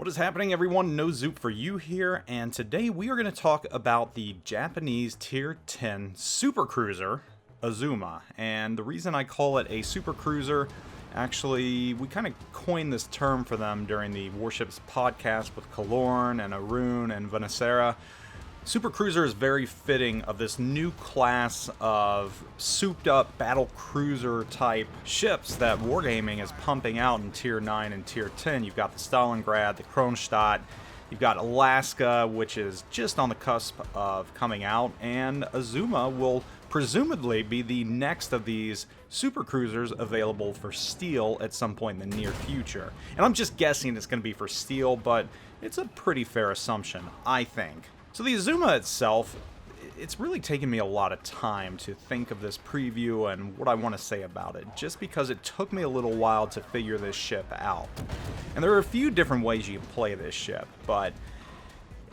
What is happening, everyone? NoZoupForYou here, and today we are going to talk about the Japanese Tier 10 Super Cruiser Azuma. And the reason I call it a Super Cruiser, actually, we kind of coined this term for them during the Warships podcast with Kalorn and Arun and Vanessera. Super Cruiser is very fitting of this new class of souped-up battle cruiser type ships that Wargaming is pumping out in Tier 9 and Tier 10. You've got the Stalingrad, the Kronstadt, you've got Alaska, which is just on the cusp of coming out, and Azuma will presumably be the next of these super cruisers available for steel at some point in the near future. And I'm just guessing it's going to be for steel, but it's a pretty fair assumption, I think. So the Azuma itself, it's really taken me a lot of time to think of this preview and what I want to say about it, just because it took me a little while to figure this ship out. And there are a few different ways you can play this ship, but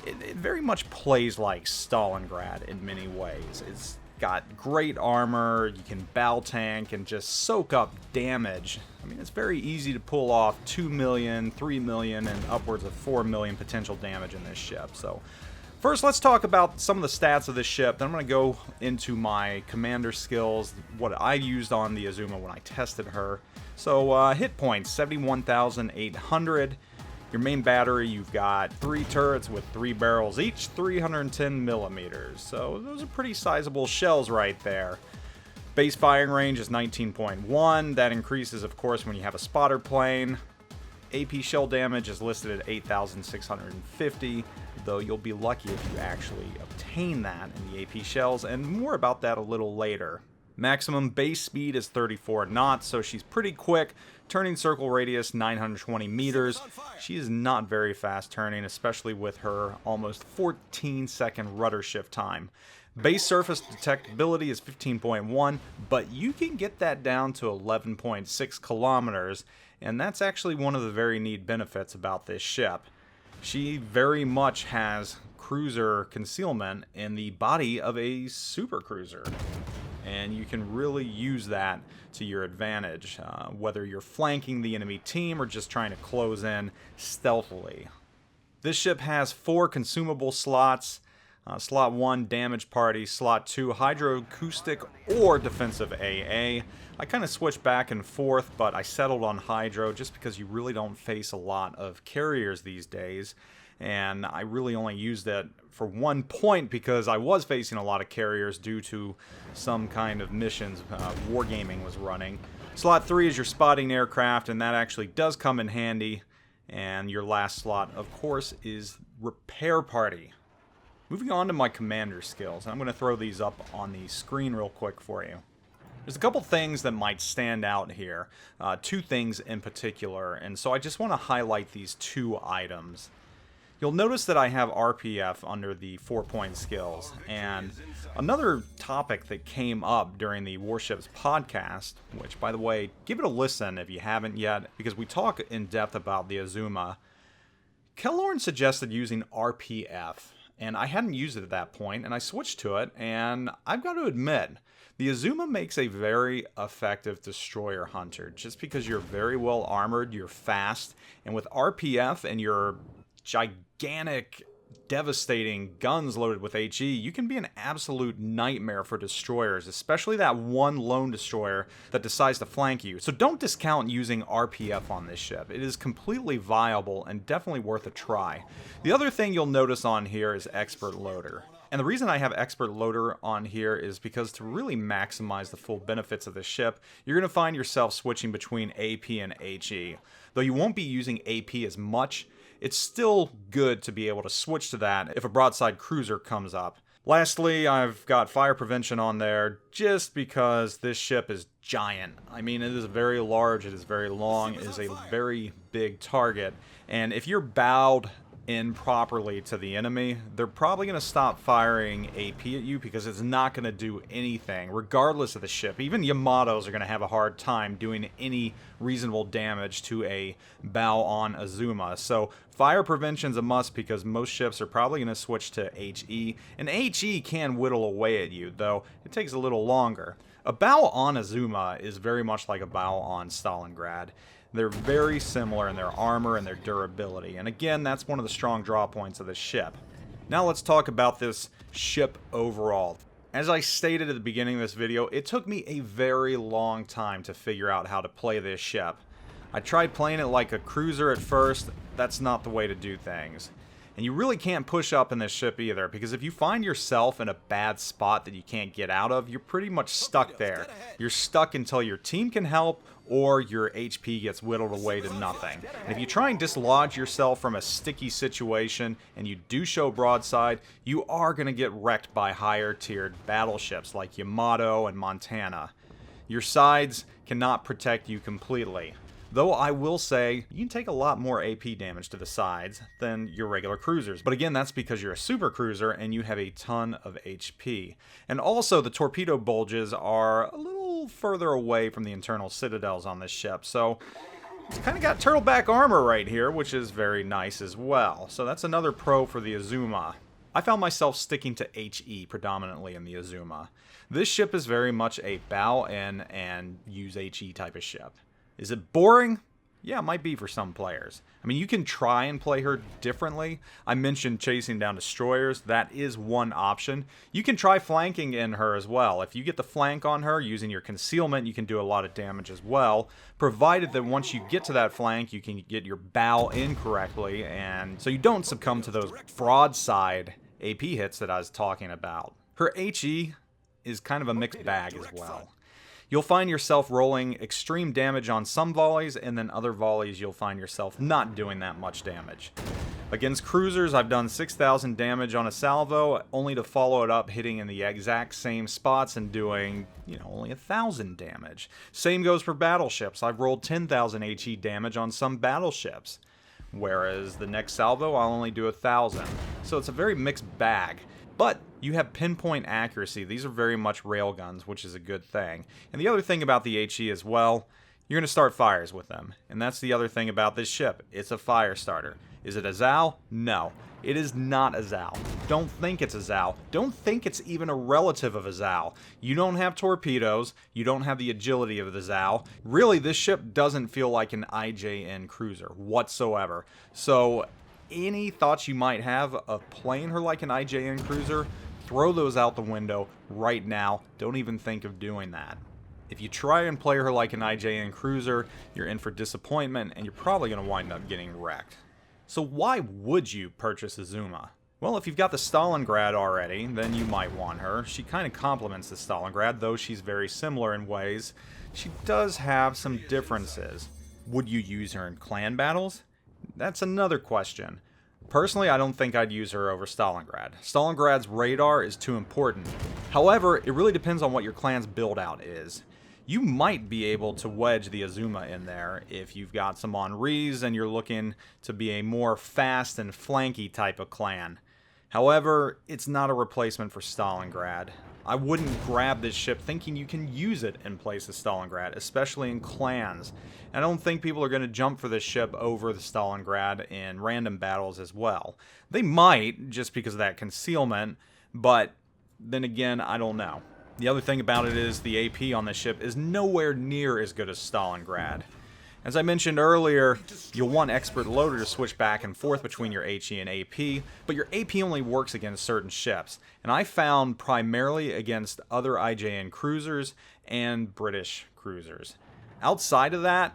it very much plays like Stalingrad in many ways. It's got great armor, you can bow tank and just soak up damage. I mean, it's very easy to pull off 2 million, 3 million, and upwards of 4 million potential damage in this ship. So first, let's talk about some of the stats of this ship. Then I'm going to go into my commander skills, what I used on the Azuma when I tested her. So, hit points, 71,800. Your main battery, you've got 3 turrets with 3 barrels each, 310 millimeters. So, those are pretty sizable shells right there. Base firing range is 19.1. That increases, of course, when you have a spotter plane. AP shell damage is listed at 8,650, though you'll be lucky if you actually obtain that in the AP shells, and more about that a little later. Maximum base speed is 34 knots, so she's pretty quick. Turning circle radius 920 meters. She is not very fast turning, especially with her almost 14-second rudder shift time. Base surface detectability is 15.1, but you can get that down to 11.6 kilometers, and that's actually one of the very neat benefits about this ship. She very much has cruiser concealment in the body of a super cruiser, and you can really use that to your advantage, whether you're flanking the enemy team or just trying to close in stealthily. This ship has 4 consumable slots. Slot 1, damage party. Slot 2, hydroacoustic or defensive AA. I kind of switched back and forth, but I settled on hydro just because you really don't face a lot of carriers these days. And I really only used it for one point because I was facing a lot of carriers due to some kind of missions Wargaming was running. Slot 3 is your spotting aircraft, and that actually does come in handy. And your last slot, of course, is repair party. Moving on to my commander skills, I'm going to throw these up on the screen real quick for you. There's a couple things that might stand out here, 2 things in particular, and so I just want to highlight these 2 items. You'll notice that I have RPF under the 4-point skills, and another topic that came up during the Warships podcast, which, by the way, give it a listen if you haven't yet, because we talk in depth about the Azuma. Kalorn suggested using RPF. And I hadn't used it at that point, and I switched to it, and I've got to admit, the Azuma makes a very effective destroyer hunter, just because you're very well armored, you're fast, and with RPF and your gigantic, devastating guns loaded with Aichi, you can be an absolute nightmare for destroyers, especially that one lone destroyer that decides to flank you. So don't discount using RPF on this ship. It is completely viable and definitely worth a try. The other thing you'll notice on here is Expert Loader. And the reason I have Expert Loader on here is because to really maximize the full benefits of the ship, you're going to find yourself switching between AP and HE. Though you won't be using AP as much, it's still good to be able to switch to that if a broadside cruiser comes up. Lastly, I've got fire prevention on there just because this ship is giant. I mean, it is very large, it is very long, it is a very big target, and if you're bowed in properly to the enemy, they're probably going to stop firing AP at you because it's not going to do anything, regardless of the ship. Even Yamatos are going to have a hard time doing any reasonable damage to a bow-on Azuma. So fire prevention's a must because most ships are probably going to switch to HE, and HE can whittle away at you, though it takes a little longer. A bow on Azuma is very much like a bow on Stalingrad. They're very similar in their armor and their durability, and again, that's one of the strong draw points of this ship. Now let's talk about this ship overall. As I stated at the beginning of this video, it took me a very long time to figure out how to play this ship. I tried playing it like a cruiser at first. That's not the way to do things. And you really can't push up in this ship either, because if you find yourself in a bad spot that you can't get out of, you're pretty much stuck there. You're stuck until your team can help, or your HP gets whittled away to nothing. And if you try and dislodge yourself from a sticky situation, and you do show broadside, you are going to get wrecked by higher tiered battleships like Yamato and Montana. Your sides cannot protect you completely. Though I will say, you can take a lot more AP damage to the sides than your regular cruisers. But again, that's because you're a super cruiser and you have a ton of HP. And also, the torpedo bulges are a little further away from the internal citadels on this ship. So, it's kind of got turtleback armor right here, which is very nice as well. So that's another pro for the Azuma. I found myself sticking to HE predominantly in the Azuma. This ship is very much a bow in and use HE type of ship. Is it boring? Yeah, it might be for some players. I mean, you can try and play her differently. I mentioned chasing down destroyers. That is one option. You can try flanking in her as well. If you get the flank on her using your concealment, you can do a lot of damage as well, provided that once you get to that flank, you can get your bow in correctly, and so you don't succumb to those broadside AP hits that I was talking about. Her HE is kind of a mixed bag as well. You'll find yourself rolling extreme damage on some volleys, and then other volleys you'll find yourself not doing that much damage. Against cruisers, I've done 6,000 damage on a salvo, only to follow it up hitting in the exact same spots and doing, only 1,000 damage. Same goes for battleships. I've rolled 10,000 HE damage on some battleships, whereas the next salvo I'll only do 1,000. So it's a very mixed bag. But you have pinpoint accuracy. These are very much railguns, which is a good thing. And the other thing about the HE as well, you're going to start fires with them. And that's the other thing about this ship. It's a fire starter. Is it a Zao? No. It is not a Zao. Don't think it's a Zao. Don't think it's even a relative of a Zao. You don't have torpedoes. You don't have the agility of the Zao. Really, this ship doesn't feel like an IJN cruiser whatsoever. So any thoughts you might have of playing her like an IJN cruiser, throw those out the window right now. Don't even think of doing that. If you try and play her like an IJN cruiser, you're in for disappointment, and you're probably going to wind up getting wrecked. So why would you purchase Azuma? Well, if you've got the Stalingrad already, then you might want her. She kind of complements the Stalingrad, though she's very similar in ways. She does have some differences. Would you use her in clan battles? That's another question. Personally, I don't think I'd use her over Stalingrad. Stalingrad's radar is too important. However, it really depends on what your clan's build out is. You might be able to wedge the Azuma in there if you've got some Henris and you're looking to be a more fast and flanky type of clan. However, it's not a replacement for Stalingrad. I wouldn't grab this ship thinking you can use it in place of Stalingrad, especially in clans. I don't think people are going to jump for this ship over the Stalingrad in random battles as well. They might, just because of that concealment, but then again, I don't know. The other thing about it is the AP on this ship is nowhere near as good as Stalingrad. As I mentioned earlier, you'll want Expert Loader to switch back and forth between your HE and AP, but your AP only works against certain ships, and I found primarily against other IJN cruisers and British cruisers. Outside of that,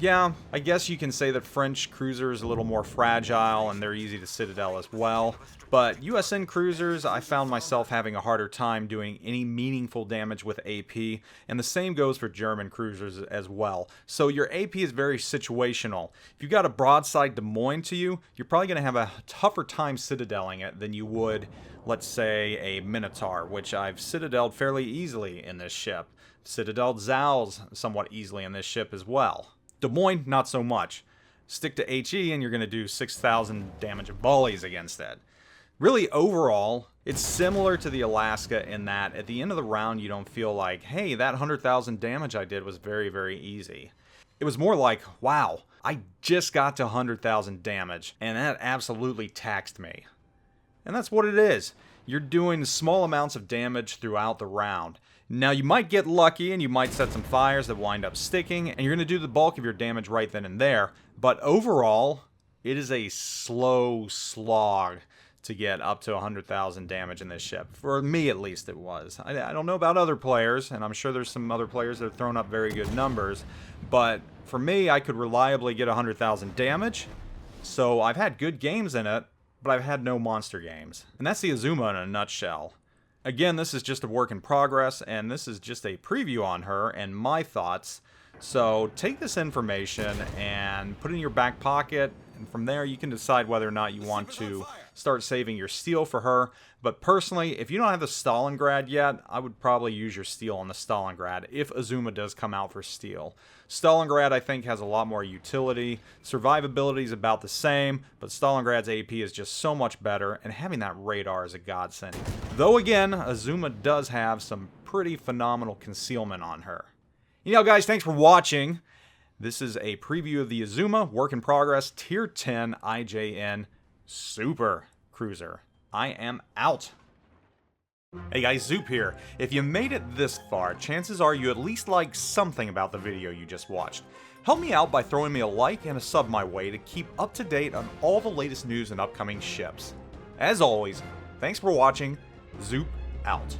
yeah, I guess you can say that French cruisers are a little more fragile and they're easy to citadel as well. But USN cruisers, I found myself having a harder time doing any meaningful damage with AP, and the same goes for German cruisers as well. So your AP is very situational. If you've got a broadside Des Moines to you, you're probably going to have a tougher time citadeling it than you would, let's say, a Minotaur, which I've citadeled fairly easily in this ship. Citadeled Zaos somewhat easily in this ship as well. Des Moines, not so much. Stick to HE and you're going to do 6,000 damage of volleys against it. Really, overall, it's similar to the Alaska in that at the end of the round you don't feel like, hey, that 100,000 damage I did was very, very easy. It was more like, wow, I just got to 100,000 damage, and that absolutely taxed me. And that's what it is. You're doing small amounts of damage throughout the round. Now, you might get lucky and you might set some fires that wind up sticking, and you're going to do the bulk of your damage right then and there, but overall, it is a slow slog to get up to 100,000 damage in this ship. For me, at least, it was. I don't know about other players, and I'm sure there's some other players that have thrown up very good numbers, but for me, I could reliably get 100,000 damage, so I've had good games in it, but I've had no monster games. And that's the Azuma in a nutshell. Again, this is just a work in progress, and this is just a preview on her and my thoughts. So take this information and put it in your back pocket, and from there you can decide whether or not you want to start saving your steel for her. But personally, if you don't have the Stalingrad yet, I would probably use your steel on the Stalingrad if Azuma does come out for steel. Stalingrad, I think, has a lot more utility. Survivability is about the same, but Stalingrad's AP is just so much better, and having that radar is a godsend. Though again, Azuma does have some pretty phenomenal concealment on her. You know, guys, thanks for watching. This is a preview of the Azuma, work in progress, Tier 10 IJN Super Cruiser. I am out. Hey guys, Zoop here. If you made it this far, chances are you at least like something about the video you just watched. Help me out by throwing me a like and a sub my way to keep up to date on all the latest news and upcoming ships. As always, thanks for watching. Zoop out.